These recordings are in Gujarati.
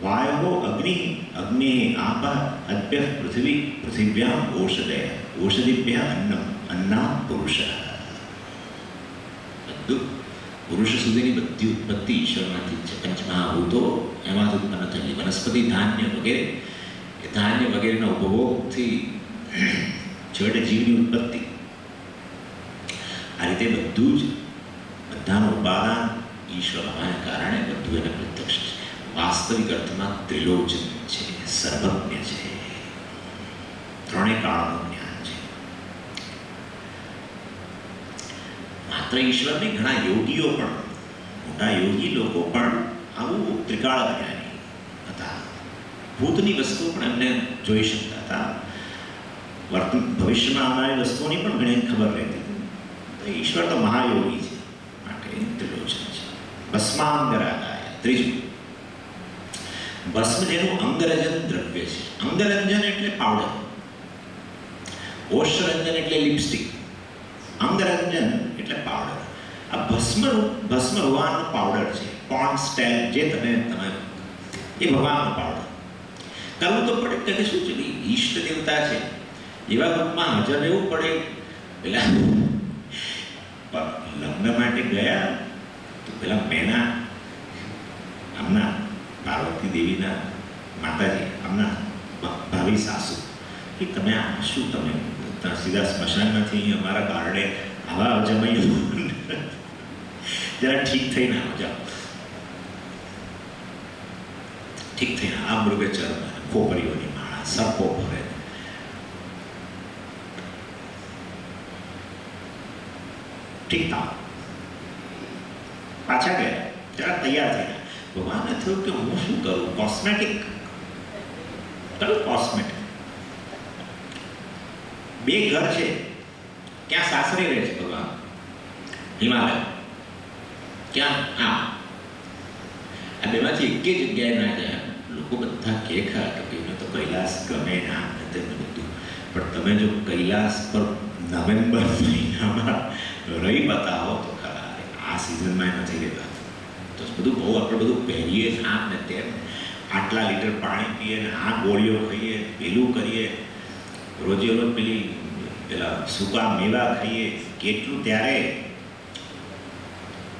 વાયવો અગ્નિ, અગ્નિ આપ, અદ્ય પૃથ્વી, પૃથિવ્યામ ઓષધય, ઓષધિભ્ય અન્નમ, અન્ના પુરુષ. બધું પુરુષ સુધીની બધી ઉત્પત્તિ ઈશ્વરમાંથી છે. પંચમહાભૂતો એમાંથી ઉત્પન્ન થયેલી વનસ્પતિ, ધાન્ય વગેરે, એ ધાન્ય વગેરેના ઉપભોગથી છેવટે જીવની ઉત્પત્તિ. આ રીતે બધું જ, બધાનું ઉપાદાન ઈશ્વર હોવાને કારણે બધું એને પ્રત્યક્ષ છે. વાસ્તવિક અર્થમાં ત્રિલોચન છે, સર્વજ્ઞ છે, ત્રણેય કાળનું જ્ઞાન છે. માત્ર ઈશ્વર નહીં, ઘણા યોગીઓ પણ, મોટા યોગી લોકો પણ આવું ત્રિકાળ જ્ઞાની હતા. ભૂતની વસ્તુઓ પણ એમને જોઈ શકતા હતા. ભવિષ્યમાં આવનારી વસ્તુઓની પણ ઘણી ખબર રહેતી હતી. ઈશ્વર તો મહાયોગી છે, માટે ત્રિલોચન છે. ભસ્માંગરાગાય, ત્રીજું, ભસ્મ જેનું અંગરજન દ્રવ્ય છે. અંગરંજન એટલે પાવડર, ઓષ્ઠરંજન એટલે લિપસ્ટિક, અંગરંજન એટલે પાવડર. આ ભસ્મ ભગવાનનો પાવડર છે. પોન્ડ સ્ટેલ જે તમે એ ભગવાનનો પાવડર. કરવું તો પડે, કે શું છે, ઈષ્ટ દેવતા છે, એવા રૂપમાં હાજર રહેવું પડે. પેલા લગ્ન માટે ગયા તો પેલા મેના, આમના પાર્વતી દેવીના માતાજી, આમના ભાવિ સાસુ, કે તમે આ શું, તમે સીધા સ્મશાનમાંથી અહીં અમારા ગાર્ડે આવા જમાઈ જરા ઠીક થઈને આવો, જાઓ ઠીક થઈને. આ મૃગચર, ખોપરીઓની માળા, સર્પો ભરે, ઠીક થાવ. પાછા ગયા, જરા તૈયાર થઈને. ભગવાનને થયું કે હું શું કરું, કોસ્મેટિક કરું, કોસ્મેટિક. બે ઘર છે, ક્યાં સાસરે રહે છે ભગવાન, હિમાલય, ક્યાં આ બેમાંથી એક જગ્યાએ ના ગયા. લોકો બધા કે ખરા કે ભાઈને તો કૈલાસ ગમે ના તેને બધું, પણ તમે જો કૈલાસ પર નવેમ્બર મહિનામાં રહી બતાવો તો ખરા, આ સિઝનમાં નથી રહેતા. તો બધું બહુ આપણે બધું પહેરીએ, આમ ને તેમ, આટલા લીટર પાણી પીએ ને આ ગોળીઓ ખાઈએ, પેલું કરીએ, રોજે રોજ પેલા સૂકા મેવા ખાઈએ, કેટલું ત્યારે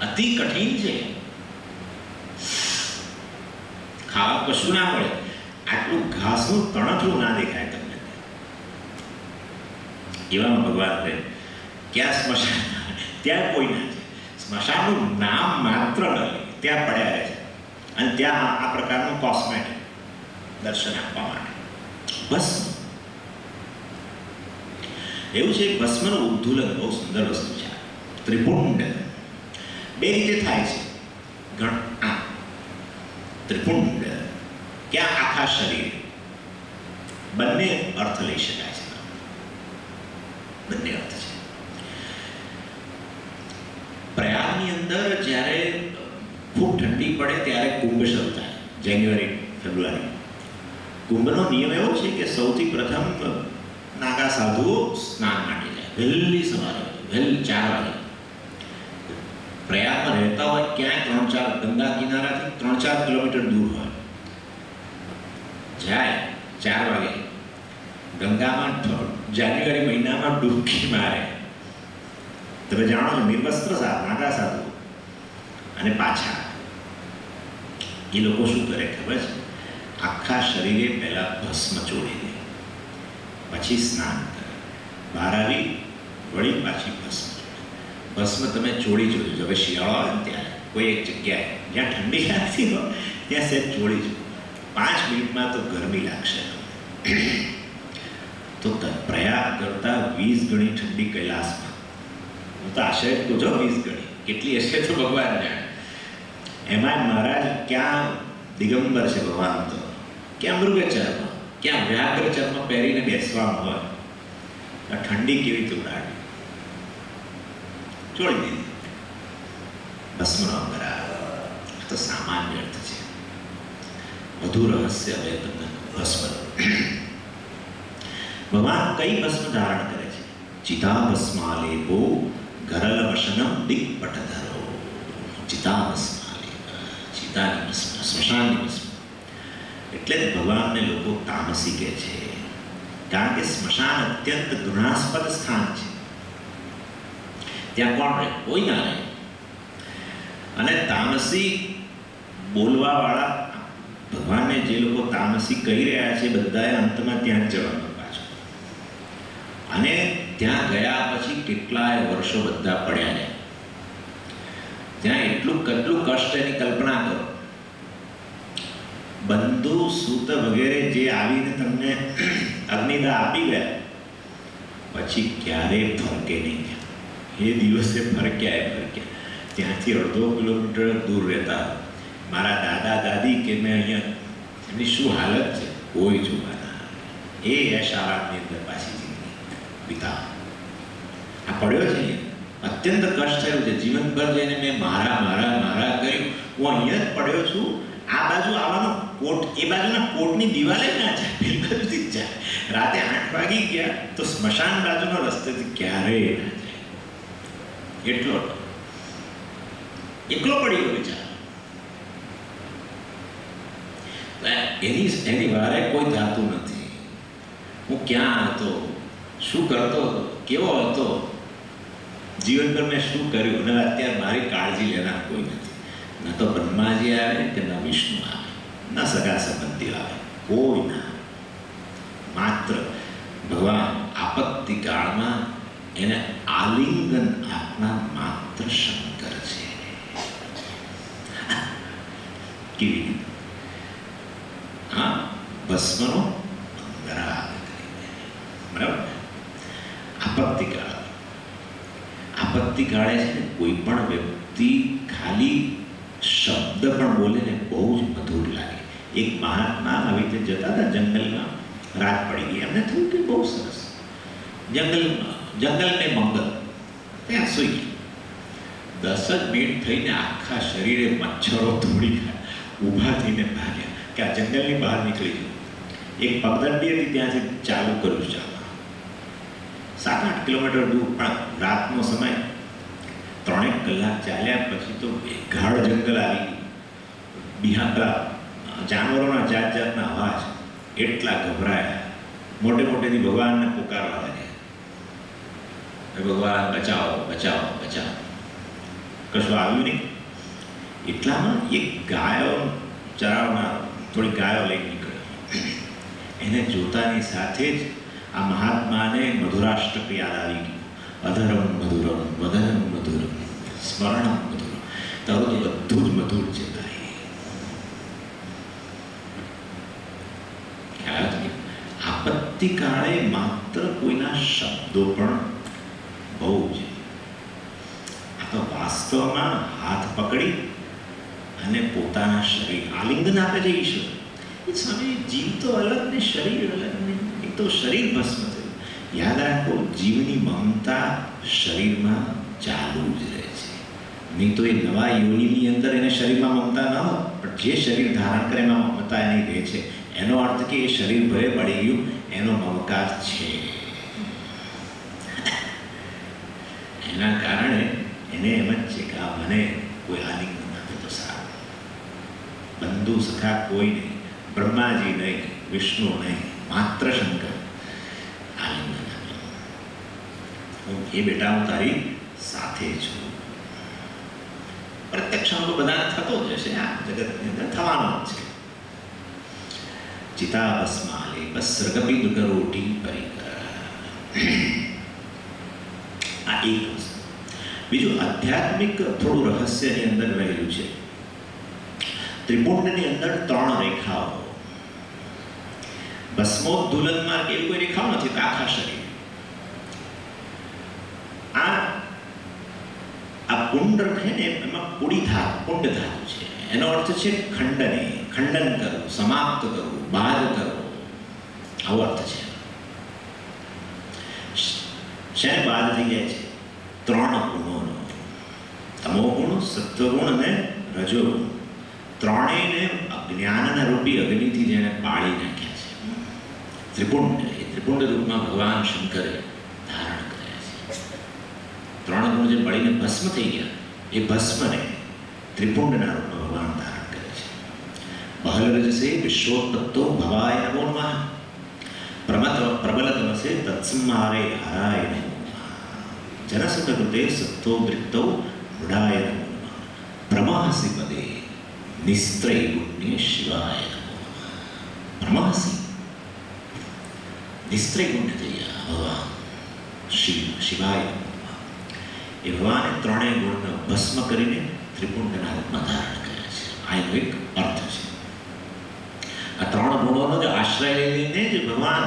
અતિ કઠિન છે. ખાવા કશું ના મળે, આટલું ઘાસનું તણખલું ના દેખાય તમને. એવામાં ભગવાન રહે. ક્યાં સ્મશાન, ત્યાં કોઈ ના છે. સ્મશાનનું નામ માત્ર ત્યાં પડ્યા રહે છે, અને ત્યાં આ પ્રકારનું કોસ્મેટિક દર્શન આપવા માટે. ભસ્મ એવું છે. ભસ્મનું ઉદ્ધુલન બહુ સુંદર વસ્તુ છે. ત્રિપુંડ બે રીતે થાય છે. ત્રિપુંડ ક્યાં આખા શરીર, બંને અર્થ લઈ શકાય છે. બંને અર્થ છે. પ્રયાગની અંદર જ્યારે ખૂબ ઠંડી પડે ત્યારે કુંભ શરૂ થાય, જાન્યુઆરી ફેબ્રુઆરી. કુંભનો નિયમ એવો છે કે સૌથી પ્રથમ નાગા સાધુઓ સ્નાન માટે જાય, વહેલી સવારે, વહેલી 4 વાગે. પ્રયાગમાં રહેતા હોય ક્યાંય 3-4 ગંગા કિનારાથી 3-4 કિલોમીટર દૂર હોય, જાય 4 વાગે ગંગામાં જાન્યુઆરી મહિનામાં ડૂબકી મારે. તમે જાણો છો, નિર્વસ્ત્ર નાગા સાધુ. અને પાછા એ લોકો શું કરે ખબર છે? આખા શરીરે પહેલા ભસ્મ ચોળી દે, પછી સ્નાન કરે, બહાર આવી વળી પાછી ભસ્મ. ભસ્મ તમે ચોળી જોજો. હવે શિયાળો આવે ને ત્યારે કોઈ એક જગ્યાએ જ્યાં ઠંડી લાગતી હોય ત્યાં સહેજ ચોળી જો, 5 મિનિટમાં તો ગરમી લાગશે. તો પ્રયાગ કરતા 20 ગણી ઠંડી કૈલાસમાં. હું તો આશરે જ કહું છું, 20 ગણી કેટલી હશે તો ભગવાન જાણે. એમાં મહારાજ ક્યાં દિગંબર છે ભગવાન, તો ક્યાં મૃગચર્મ, ક્યાં વ્યાઘ્ર ચર્મ પહેરીને બેસવાનું હોય. આ ઠંડી કેવી રીતે ઉડાડી, ચોળી દીધી. ભસ્મનો અંગરા તો સામાન્ય અર્થ છે. વધુ રહસ્ય હવે તમને ભસ્મ. ભગવાન કઈ ભસ્મ ધારણ કરે છે? ચિતા ભસ્માલેપો ગરલ વસનમ દિગ્પટધરો. ચિતા ભસ્માલેપ, ચિતાની ભસ્મ, સ્મશાનની ભસ્મ. એટલે જ ભગવાનને લોકો તામસી કહે છે, કારણ કે સ્મશાન અત્યંત ઘૃણાસ્પદ સ્થાન છે. ત્યાં કોણ રહે? કોઈ ના રહે. અને તામસી બોલવાવાળા ભગવાનને જે લોકો તામસી કહી રહ્યા છે બધાએ અંતમાં ત્યાં જ જવાનું પાછું. અને ત્યાં ગયા પછી કેટલાય વર્ષો બધા પડ્યા રહે. ત્યાં કેટલું કષ્ટ એની કલ્પના કરો. બંધુ સૂત વગેરે જે આવીને તમને અગ્નિદાહ આપી ગયા પછી ક્યારેય ફરકે નહીં. એ દિવસે ફરક્યા. ત્યાંથી અડધો કિલોમીટર દૂર રહેતા મારા દાદા દાદી કે મેં અહીંયા એમની શું હાલત છે કોઈ જોવાના. એ શાળાની અંદર પાછી જિંદગી વિતા આ પડ્યો છે. અત્યંત કષ્ટ થયું છે. જીવનભર જઈને મેં મારા કર્યું. હું અહીંયા જ પડ્યો છું. આ બાજુ આવવાનો કોટ, એ બાજુના કોટની દિવાલે ના જાય, પેલી બાજુથી જ જાય. રાતે 8 વાગી ગયા તો સ્મશાન બાજુનો રસ્તેથી ક્યારેય ના જાય. એકલો પડી ગયો વિચાર. એની વારે કોઈ થતું નથી. હું ક્યાં હતો, શું કરતો હતો, કેવો હતો, જીવનભર મેં શું કર્યું, અને અત્યારે મારી કાળજી લેનાર કોઈ નથી. ન તો બ્રહ્માજી આવે કે ન વિષ્ણુ આવે, ન સગા સંબંધી આવે, કોઈ ના. માત્ર ભગવાન આપત્તિ કાળમાં એને આલિંગન આપનાર માત્ર શંકર છે. કેવી રીતે? હા, ભસ્મનો અંગરાગ કરીને. બરાબર. આપત્તિ કાળે છે ને કોઈ પણ વ્યક્તિ ખાલી શબ્દ પણ બોલે ને બહુ જ મધુર લાગે. એક મહાત્મા આવી રીતે જતા હતા જંગલમાં, રાત પડી ગઈ. એમને થયું કે બહુ સરસ જંગલ ને મંગલ, ત્યાં સુઈ ગઈ. 10 જ મિનિટ થઈને આખા શરીરે મચ્છરો દોડી ગયા. ઊભા થઈને ભાગ્યા કે આ જંગલની બહાર નીકળી ગયું. એક પગદંડી હતી, ત્યાંથી ચાલુ કર્યું ચાલવા. 7-8 કિલોમીટર દૂર, પણ રાતનો સમય. 3 કલાક ચાલ્યા પછી તો ગાઢ જંગલ આવી ગયું. બિહાર જાનવરોના જાતના અવાજ. એટલા ગભરાયા, મોટેથી ભગવાનને પુકારવા લાગ્યા, ભગવાન બચાવો. કશું આવ્યું નહીં. એટલામાં એક ગાયો ચરાવનાર થોડી ગાયો લઈ નીકળ્યો. એને જોતાની સાથે જ આ મહાત્માને મધુરાષ્ટક યાદ આવી ગયું. અધરમ મધુરમ વદનમ મધુરમ સ્મરણમ મધુરમ. તારું તો બધું જ મધુર છે ભાઈ. ખ્યાલ છે? આપત્તિ કાળે માત્ર કોઈના શબ્દો પણ બહુ છે. આ તો વાસ્તવમાં હાથ પકડી અને પોતાના શરીર આલિંગન આપે છે ઈશ્વર. એ સ્વામી, જીવ તો અલગ ને શરીર અલગ ને. એક તો શરીર ભસ્મ થયું. યાદ રાખો, જીવની મમતા શરીરમાં ચાલુ જ રહે છે. નહીં તો એ નવા યોનિની અંદર એને શરીરમાં મમતા ન હોય, પણ જે શરીર ધારણ કરે એમાં મમતા એની રહે છે. એનો અર્થ કે એ શરીર ભલે પડી ગયું, એનો મમકાર છે. એના કારણે એને એમ જ છે કે આ મને કોઈ આલિંગન આપે તો સારું. બંધુ સખા કોઈ નહીં, બ્રહ્માજી નહીં, વિષ્ણુ નહીં, માત્ર શંકર આલિંગન આપે. એ બેટા હું તારી સાથે છું. પ્રત્યક્ષ તો બધા થતો જ હશે, આ જગતની અંદર થવાનો જ છે. ચિતા ભસ્માલે બસ્રગપિ દુકરોટી પરિકર. આ એક વસ્તુ. બીજું આધ્યાત્મિક થોડું રહસ્યની અંદર રહેલું છે. ત્રિપુંડની અંદર 3 રેખાઓ. ભસ્મોદ્દુલનમાં કે કોઈ રેખાઓ નથી, તો આખા શરીર. આ પુંડ છે ને, એમાં પુંડ ધાતુ છે. એનો અર્થ છે ખંડન કરવું, સમાપ્ત કરવું, બાદ કરવું. આવો અર્થ છે. શેને બાદ થઈ જાય છે? 3 ગુણોનો. તમોગુણ, સત્વગુણ અને રજોગુણ. ત્રણેયને અજ્ઞાનના રૂપી અગ્નિથી જેને બાળી નાખ્યા છે. ત્રિપુંડ, એ ત્રિપુંડ રૂપમાં ભગવાન શંકરે ધારણ કર્યા છે. 3 ગુણ જે બળીને ભસ્મ થઈ ગયા, એ ભસ્મને ત્રિપુંડના રૂપમાં ભગવાન ધારણ કરે છે. બહલરજસે વિશ્વોત્પત્તો ભવાય નમો નમઃ. પ્રબલતમસે તત્સંહારે હરાય નમો નમઃ. જનસુતકૃતે સત્તોદ્રિક્તૌ મૃડાય નમો નમઃ. પ્રમાહસી પદે નિસ્ત્રૈગુણ્ય શિવાય નમો નમઃ. પ્રમાહસી નિસ્ત્રૈગુણ્ય જયા ભગવાન શિવાય નમો નમઃ. એ ભગવાને ત્રણેય ગુણને ભસ્મ કરીને ત્રિપુંડના રૂપમાં ધારણ કર્યા છે. આ એનો એક અર્થ છે. આ ત્રણ ગુણોનો જ આશ્રય લઈને જ ભગવાન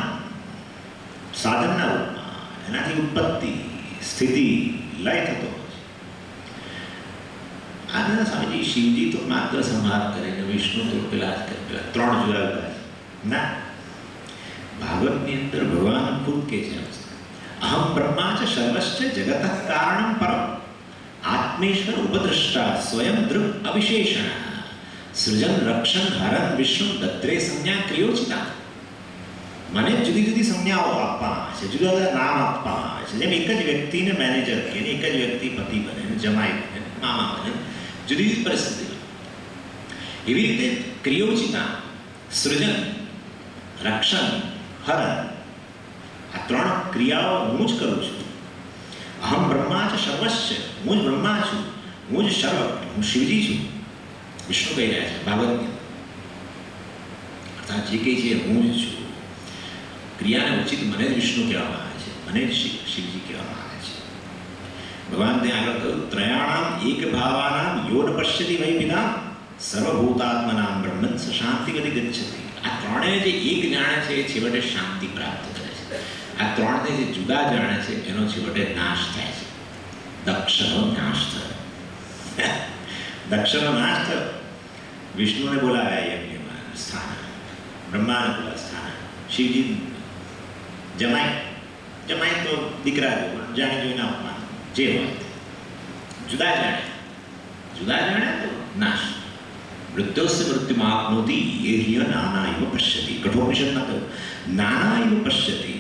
સાધનના રૂપમાં એનાથી ઉત્પત્તિ સ્થિતિ લય થતો હોય છે. આજના સ્વામીજી શિવજી તો માત્ર સંહાર કરે ને વિષ્ણુ તો પેલા ત્રણ જુદા જુદા ના. ભાગવતની અંદર ભગવાન ખુદ કે છે અહમ બ્રહ્મા ચ સર્વશ્ચ જગત કારણમ પરમ આત્મેશ્વર ઉપદ્રષ્ટા સ્વયં દૃક અવિશેષણ સૃજન રક્ષણ હરણ વિષ્ણુ દત્રે સંજ્ઞા ક્રિયોચિતા. મને જુદી જુદી સંજ્ઞાઓ આપવામાં છે, જુદા જુદા નામ આપવામાં આવે છે. જેમ એક જ વ્યક્તિને મેનેજર કહે, એક જ વ્યક્તિ પતિ બને, જમાઈ બને, મામા બને, જુદી જુદી પરિસ્થિતિ. એવી રીતે ક્રિયોચિતા, સૃજન, રક્ષણ, હરણ, આ ત્રણ ક્રિયાઓ હું જ કરું છું. અહમ બ્રહ્મા ચ સર્વશ્ચ, હું જ બ્રહ્મા છું, હું જ સર્વ, હું શિવજી છું. વિષ્ણુ કહી રહ્યા છે ભાગવતની. અર્થાત જે કહે છે હું જ છું. ક્રિયાને ઉચિત મને જ વિષ્ણુ કહેવામાં આવે છે, મને જ શિવજી કહેવામાં આવે છે. ભગવાન ત્યાં આગળ કહ્યું ત્રયાણામ એક ભાવાનામ યોન પશ્યતિ વૈ વિના સર્વભૂતાત્મનામ બ્રહ્મન સ શાંતિ ગતિ ગચ્છતિ. આ ત્રણેય જે એક જાણે છે એ છેવટે શાંતિ પ્રાપ્ત કરે છે. આ ત્રણને જે જુદા જાણે છે એનો છેવટે નાશ થાય છે. દક્ષનો નાશ થયો. દક્ષનો નાશ થયો. વિષ્ણુને બોલાવ્યા યજ્ઞમાં સ્થાન, બ્રહ્માને બોલાવ્યા સ્થાન, શિવજી જમાઈ તો દીકરા જાણી જોઈને અપમાન જે હોય જુદા જાણે તો નાશ. મૃત્યોસ્ય મૃત્યુમાપ્નોતિ એ હિય નાના ઇવ પશ્યતિ. કઠોપનિષદમાં કહ્યું નાના ઇવ પશ્યતિ.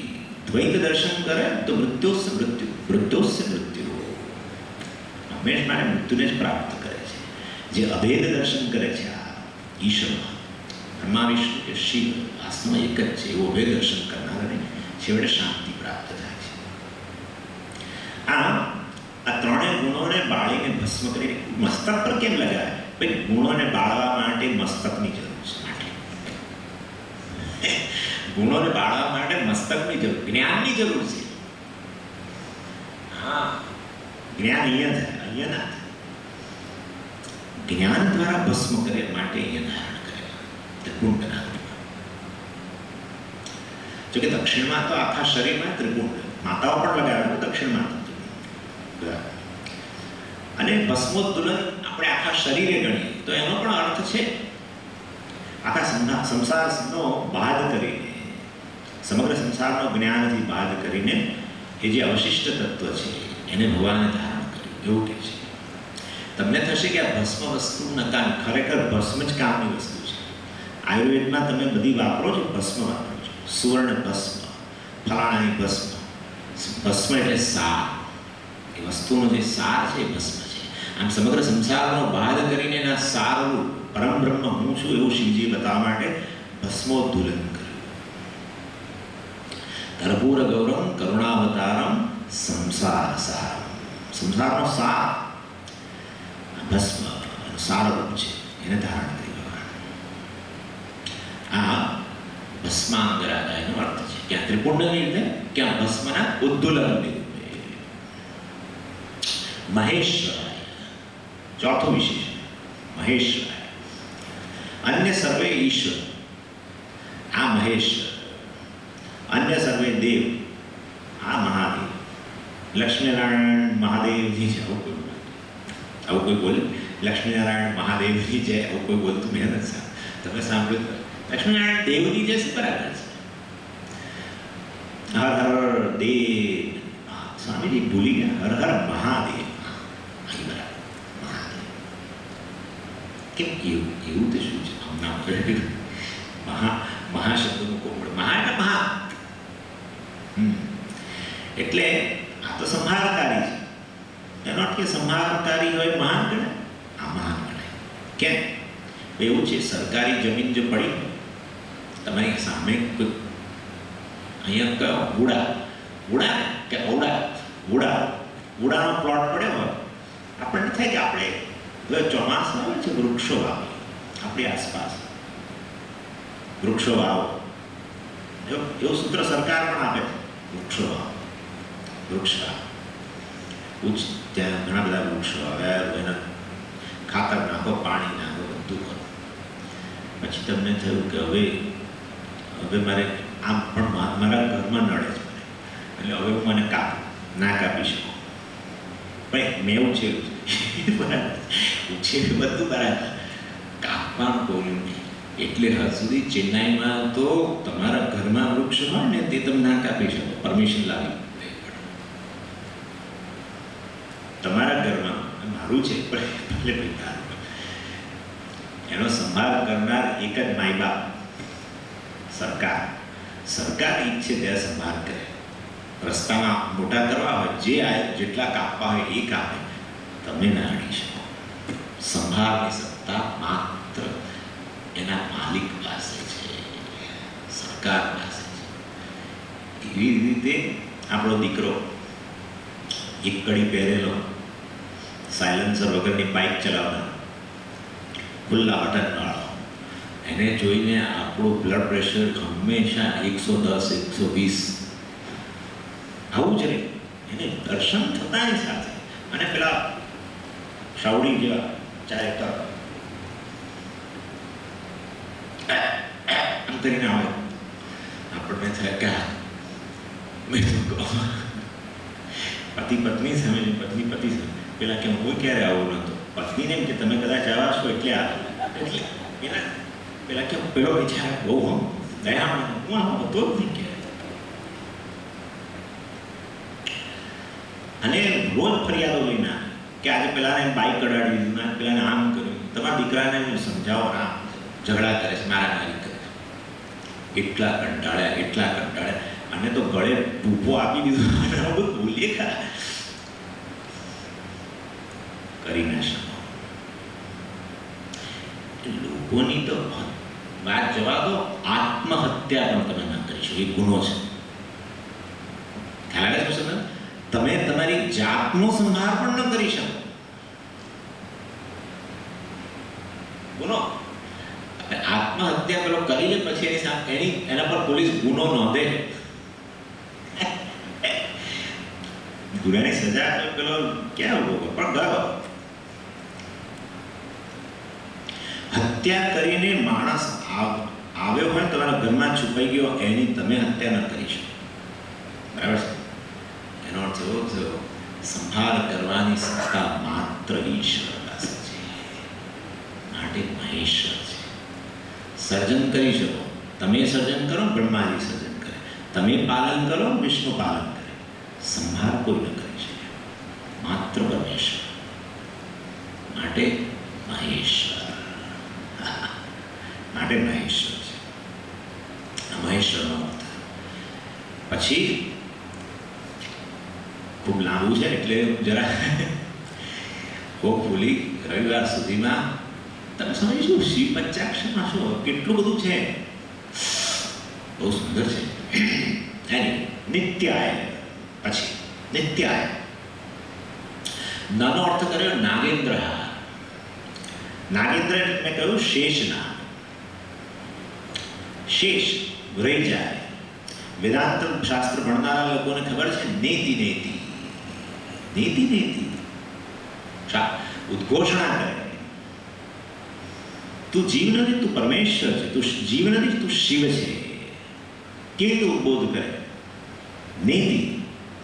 દ્વૈત દર્શન કરે તો મૃત્યોસ્ય મૃત્યુ હંમેશ માટે મૃત્યુને જ પ્રાપ્ત કરે છે. જે અભેદ દર્શન કરે છે આ ઈશ્વર બ્રહ્મા વિષ્ણુ કે શિવ આત્મા એક જ છે એવું અભેદ દર્શન કરનારને છેવટે શાંતિ પ્રાપ્ત થાય છે. આ ત્રણેય ગુણોને બાળીને ભસ્મ કરીને મસ્તક પર કેમ લગાવે? ભાઈ ગુણોને બાળવા માટે મસ્તકની જરૂર છે. ગુણોને બાળવા માટે મસ્તકની જરૂર, જ્ઞાનની જરૂર છે. હા, જ્ઞાન અહીંયા થાય, અહીંયા ના થાય. જ્ઞાન દ્વારા ભસ્મ કરે માટે અહીંયા ધારણ કરેલા ત્રિપુંડના રૂપમાં. જોકે દક્ષિણમાં તો આખા શરીરમાં ત્રિપુંડ માતાઓ પણ લગાવે દક્ષિણમાં. અને ભસ્મોદ્દુલન આપણે આખા શરીરે ગણીએ તો એનો પણ અર્થ છે આખા સંસારનો બાદ કરીને, સમગ્ર સંસારનો જ્ઞાનથી બાદ કરીને એ જે અવશિષ્ટ તત્વ છે એને ભગવાને ધારણ કર્યું એવું કે છે. તમને થશે કે આ ભસ્મ વસ્તુ નકામ, ખરેખર ભસ્મ જ કામની વસ્તુ છે. આયુર્વેદમાં તમે બધી વાપરો છો, ભસ્મ વાપરો છો. સુવર્ણ ભસ્મ, ફલાણાની ભસ્મ. ભસ્મ એટલે સાર, એ વસ્તુનો જે સાર છે એ ભસ્મ છે. આમ સમગ્ર સંસારનો બાદ કરીને એના સારરૂપ પરમ બ્રહ્મ હું છું એવું શિવજીએ બતાવવા માટે ભસ્મોદ્દુલન કર્યું. કર્પૂર ગૌરમ કરુણાવતારમ સંસાર સારમ. સંસારનો સાર ભસ્મ સારરૂપ છે, એને ધારણ કરી ભગવાન. આ ભસ્માંગરાગા એનો અર્થ છે. ક્યાં ત્રિપુંડની રીતે, ક્યાં ભસ્મના ઉદ્દુલનની રૂપે. મહેશ્વરાય ચોથો વિશેષ, મહેશ્વરાય. અન્ય સર્વે ઈશ્વર, આ મહેશ્વર. અન્ય સર્વે દેવ, આ મહાદેવ. લક્ષ્મીનારાયણ મહાદેવજી છે આવું કોઈ બોલે? લક્ષ્મીનારાયણ મહાદેવજી છે આવું કોઈ બોલતું મેં નથી. તમે સાંભળ્યું? લક્ષ્મીનારાયણ દેવજી જે છે બરાબર છે. હર હર દેવ, સ્વામીજી ભૂલી ગયા. હર હર મહાદેવ, બરાબર મહાદેવ. કેમ એવું તો શું છે? હમણાં મહાશબ્દનું કોમળ, મહા એટલે મહા. એટલે આ તો સંહારકારી છે. એનો અર્થ કે સંહારકારી હોય મહાન ગણાય, આ મહાન ગણાય. કેમ? એવું છે, સરકારી જમીન જે પડી તમારી સામે કોઈ અહીંયા કયો ઉડા કે ઉડાનો પ્લોટ પડ્યો હોય, આપણને થાય કે આપણે હવે ચોમાસું આવે છે, વૃક્ષો વાવો, આપણી આસપાસ વૃક્ષો વાવો. એવું સૂત્ર સરકાર પણ આપે છે, વૃક્ષો વાવો, વૃક્ષ વાવો. ત્યાં ઘણા બધા વૃક્ષો આવ્યા, એના ખાતર નાખો, પાણી નાખો, બધું કરો. પછી તમને થયું કે હવે મારે આમ પણ મારા ઘરમાં નડે છે, એટલે હવે હું મને ના કાપી શકું. ભાઈ મેં ઉછેર્યું છે બરાબર, ઉછેર્યું બધું બરાબર, કાપવાનું બોલ્યું નહીં. એટલે હદ સુધી ચેન્નાઈમાં તો તમારા ઘરમાં વૃક્ષ હોય ને તે તમે ના કાપી શકો, પરમિશન લાવી તમારા ઘરમાં. મારું છે ભલે એનો સંભાળ કરનાર એક જ માય બાપ, સરકાર ઈચ્છે ત્યાં સંભાળ કરે. રસ્તામાં મોટા કરવા હોય, જેટલા કાપવા હોય એ કાપે, તમે ના અડી શકો. સંભાળની સત્તા માત્ર એના માલિક પાસે છે, સરકાર પાસે છે. એવી રીતે આપણો દીકરો એક કડી પહેરેલો, સાયલેન્સર વગરની બાઇક ચલાવનાર, ખુલ્લા બટનવાળો, એને જોઈને આપણું બ્લડ પ્રેશર હંમેશા 110 120 આવું જ રહે. એને દર્શન થતાની સાથે અને પેલા શાવડી જેવા ચારે તરફ આમ કરીને આવે, આપણને થાય કે મેં તો પતિ પત્ની સામે, પત્ની પતિ સામે. પેલા કે હું ક્યારે આવું નહોતો, પત્નીને એમ કે તમે કદાચ આવા છો એટલે એટલે પેલા કે પેલો વિચાર બહુ દયા, હું આવો હતો જ નહીં ક્યારે. અને રોજ ફરિયાદો લઈને કે આજે પેલાને બાઇક કઢાડી દીધું, પેલાને આમ કર્યું. તમારા દીકરાને સમજાવો, આમ ઝઘડા કરે છે, મારામારી કરે છે. એટલા કંટાળ્યા. અને તો ગળે ટૂંપો આપી દીધો, બધું બોલીએ ખરા, કરી ના શકો. લોકોની તો વાત જવા દો, આત્મહત્યા પણ તમે ના કરી શકો, એ ગુનો છે. ખ્યાલ આવે છે? તમે તમારી જાતનો સંભાળ પણ ન કરી શકો, ગુનો. આત્મહત્યા પેલો કરી લે પછી એના પર પોલીસ ગુનો નોંધે, ગુનાની સજા પેલો ક્યાં ઉભો પણ ગયો. હત્યા કરીને માણસ આવ્યો હોય, તમારા ઘરમાં છુપાઈ ગયો, એની તમે હત્યા ન કરી શકો, બરાબર છે? એનો અર્થ એવો થયો, સંભાળ કરવાની સત્તા માત્ર ઈશ્વર પાસે છે, માટે મહેશ્વર છે. સર્જન કરી શકો, તમે સર્જન કરો, બ્રહ્માજી સર્જન કરે, તમે પાલન કરો, વિષ્ણુ પાલન કરે. સંભાળ કોઈ ન કરી શકે, માત્ર પરમેશ્વર, માટે મહેશ્વર. માટે મહેશ્વર છે, મહેશ્વરનો અર્થ. પછી ખૂબ લાંબુ છે એટલે જરા હોપફુલી રવિવાર સુધીમાં તમે સમજીશું. શિવ પંચાક્ષરમાં શું કેટલું બધું છે, બહુ સુંદર છે. નિત્યાય, પછી નિત્યાય નાનો અર્થ કર્યો નાગેન્દ્ર. નાગેન્દ્ર મેં કહ્યું શેષના, શેષ રહી જાય. વેદાંત શાસ્ત્ર ભણનારા લોકોને ખબર છે, નેતિ નેતિ નેતિ નેતિ ઉદ્ઘોષણા કરે, તું જીવ નથી, તું પરમેશ્વર છે, તું જીવ નથી, તું શિવ છે. કેવી રીતે ઉદ્બોધ કરે? નેતિ,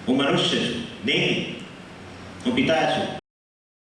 હું મનુષ્ય છું. નેતિ, હું પિતા છું.